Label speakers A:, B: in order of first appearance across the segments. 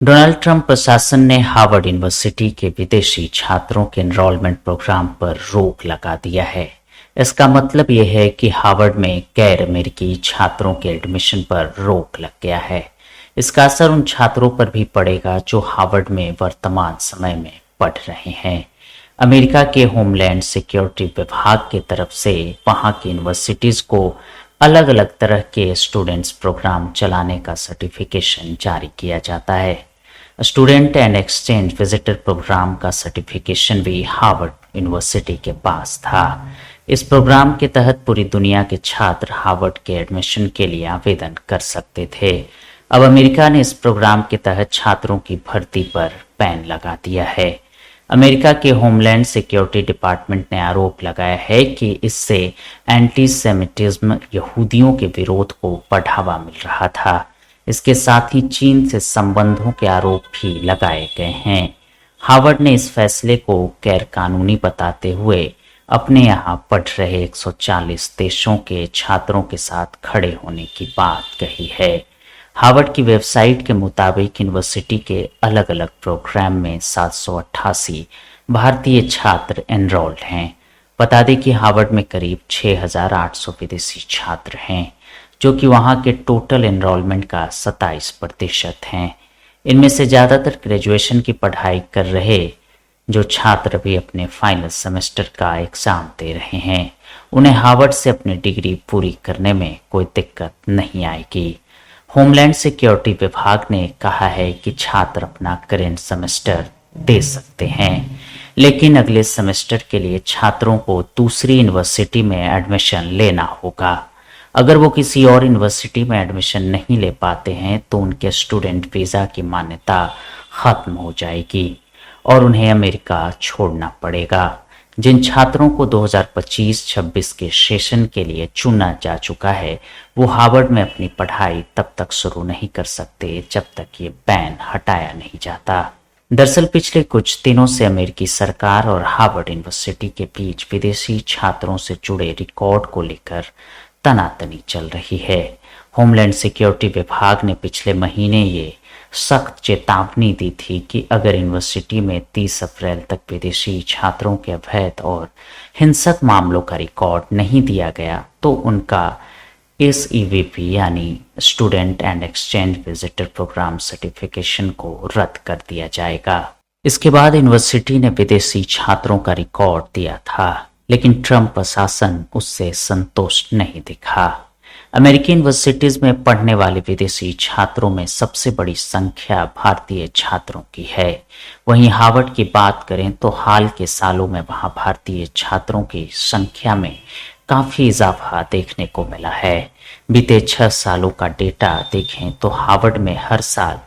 A: Donald Trump प्रशासन ने Harvard University के विदेशी छात्रों के एनरोलमेंट प्रोग्राम पर रोक लगा दिया है। इसका मतलब यह है कि हार्वर्ड में गैर अमेरिकी छात्रों के एडमिशन पर रोक लग गया है। इसका असर उन छात्रों पर भी पड़ेगा जो हार्वर्ड में वर्तमान समय में पढ़ रहे हैं। अमेरिका के होमलैंड सिक्योरिटी विभाग की तरफ से वहां की यूनिवर्सिटीज को अलग अलग तरह के स्टूडेंट्स प्रोग्राम चलाने का सर्टिफिकेशन जारी किया जाता है। Student and exchange visitor program का सर्टिफिकेशन भी हार्वर्ड यूनिवर्सिटी के पास था। इस प्रोग्राम के तहत पूरी दुनिया के छात्र हार्वर्ड के एडमिशन के लिए आवेदन कर सकते थे। अब अमेरिका ने इस प्रोग्राम के तहत छात्रों की भर्ती पर बैन लगा दिया है। अमेरिका के होमलैंड सिक्योरिटी डिपार्टमेंट ने आरोप लगाया है कि इससे एंटी सेमिटिज्म यहूदियों के विरोध को बढ़ावा मिल रहा था। इसके साथ ही चीन से संबंधों के आरोप भी लगाए गए हैं। हार्वर्ड ने इस फैसले को गैर कानूनी बताते हुए अपने यहाँ पढ़ रहे 140 देशों के छात्रों के साथ खड़े होने की बात कही है। हार्वर्ड की वेबसाइट के मुताबिक यूनिवर्सिटी के अलग अलग प्रोग्राम में 788 भारतीय छात्र एनरोल्ड हैं। बता दें कि हार्वर्ड में करीब 6,800 विदेशी छात्र हैं, जो कि वहां के टोटल एनरोलमेंट का 27% हैं। इनमें से ज़्यादातर ग्रेजुएशन की पढ़ाई कर रहे जो छात्र भी अपने फाइनल सेमेस्टर का एग्ज़ाम दे रहे हैं, उन्हें हार्वर्ड से अपनी डिग्री पूरी करने में कोई दिक्कत नहीं आएगी। होमलैंड सिक्योरिटी विभाग ने कहा है कि छात्र अपना करेंट सेमेस्टर दे सकते हैं, लेकिन अगले सेमेस्टर के लिए छात्रों को दूसरी यूनिवर्सिटी में एडमिशन लेना होगा। अगर वो किसी और यूनिवर्सिटी में एडमिशन नहीं ले पाते हैं तो उनके स्टूडेंट वीज़ा की मान्यता खत्म हो जाएगी और उन्हें अमेरिका छोड़ना पड़ेगा। जिन छात्रों को 2025-26 के सेशन के लिए चुना जा चुका है, वो हार्वर्ड में अपनी पढ़ाई तब तक शुरू नहीं कर सकते जब तक ये बैन हटाया नहीं जाता। दरअसल पिछले कुछ दिनों से अमेरिकी सरकार और हार्वर्ड यूनिवर्सिटी के बीच विदेशी छात्रों से जुड़े रिकॉर्ड को लेकर तनातनी चल रही है। होमलैंड सिक्योरिटी विभाग ने पिछले महीने ये सख्त चेतावनी दी थी कि अगर यूनिवर्सिटी में 30 अप्रैल तक विदेशी छात्रों के अवैध और हिंसक मामलों का रिकॉर्ड नहीं दिया गया तो उनका SEVP यानी student and exchange visitor program certification को रद्द कर दिया जाएगा। इसके बाद यूनिवर्सिटी ने विदेशी छात्रों का रिकॉर्ड दिया था, लेकिन ट्रंप प्रशासन उससे संतुष्ट नहीं दिखा। अमेरिकी यूनिवर्सिटीज में पढ़ने वाले विदेशी छात्रों में सबसे बड़ी संख्या भारतीय छात्रों की है। वहीं हार्वर्ड की बात करें तो हाल के सालों में वहां भारतीय छात्रों की संख्या में काफी इजाफा देखने को मिला है। बीते 6 सालों का डेटा देखें तो हार्वर्ड में हर साल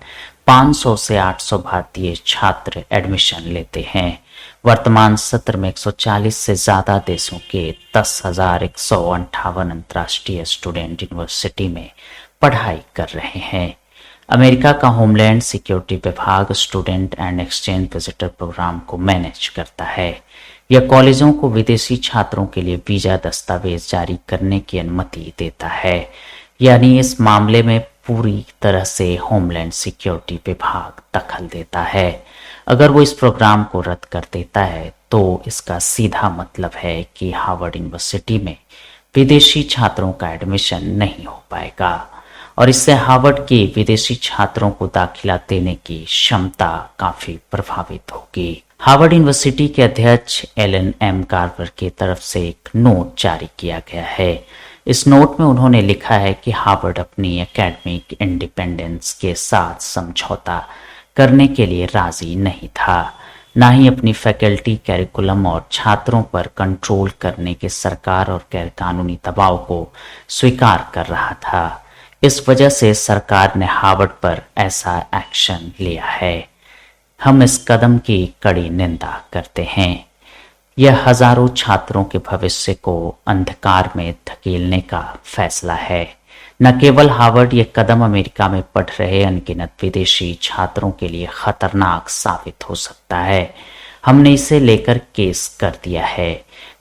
A: 500 से 800 भारतीय छात्र एडमिशन लेते हैं। वर्तमान सत्र में 140 से ज्यादा देशों के 10,158 अंतर्राष्ट्रीय स्टूडेंट यूनिवर्सिटी में पढ़ाई कर रहे हैं। अमेरिका का होमलैंड सिक्योरिटी विभाग student and exchange visitor program को मैनेज करता है। यह कॉलेजों को विदेशी छात्रों के लिए वीजा दस्तावेज जारी करने की अनुमति देता है, यानी इस मामले में पूरी तरह से होमलैंड सिक्योरिटी विभाग दखल देता है। अगर वो इस प्रोग्राम को रद्द कर देता है तो इसका सीधा मतलब है कि हार्वर्ड यूनिवर्सिटी में विदेशी छात्रों का एडमिशन नहीं हो पाएगा और इससे हार्वर्ड के विदेशी छात्रों को दाखिला देने की क्षमता काफी प्रभावित होगी। हार्वर्ड यूनिवर्सिटी के अध्यक्ष एलन एम कार्वर की तरफ से एक नोट जारी किया गया है। इस नोट में उन्होंने लिखा है कि हार्वर्ड अपनी एकेडमिक इंडिपेंडेंस के साथ समझौता करने के लिए राजी नहीं था, ना ही अपनी फैकल्टी कैरिकुलम और छात्रों पर कंट्रोल करने के सरकार और गैरकानूनी दबाव को स्वीकार कर रहा था। इस वजह से सरकार ने हार्वर्ड पर ऐसा एक्शन लिया है। हम इस कदम की कड़ी निंदा करते हैं। यह हजारों छात्रों के भविष्य को अंधकार में धकेलने का फैसला है। न केवल हार्वर्ड, ये कदम अमेरिका में पढ़ रहे अनगिनत विदेशी छात्रों के लिए खतरनाक साबित हो सकता है। हमने इसे लेकर केस कर दिया है।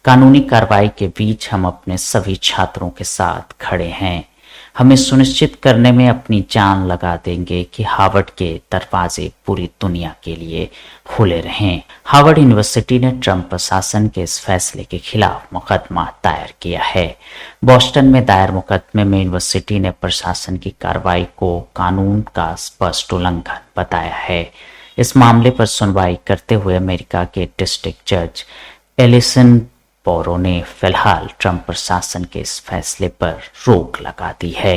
A: कानूनी कार्रवाई के बीच हम अपने सभी छात्रों के साथ खड़े हैं। हम सुनिश्चित करने में अपनी जान लगा देंगे कि हार्वर्ड के दरवाजे पूरी दुनिया के लिए खुले रहें। हार्वर्ड यूनिवर्सिटी ने ट्रंप प्रशासन के इस फैसले के खिलाफ मुकदमा दायर किया है। बोस्टन में दायर मुकदमे में यूनिवर्सिटी ने प्रशासन की कार्रवाई को कानून का स्पष्ट उल्लंघन बताया है। इस मामले पर सुनवाई करते हुए अमेरिका के डिस्ट्रिक्ट जज एलिसन बोरो ने फिलहाल ट्रंप प्रशासन के इस फैसले पर रोक लगा दी है।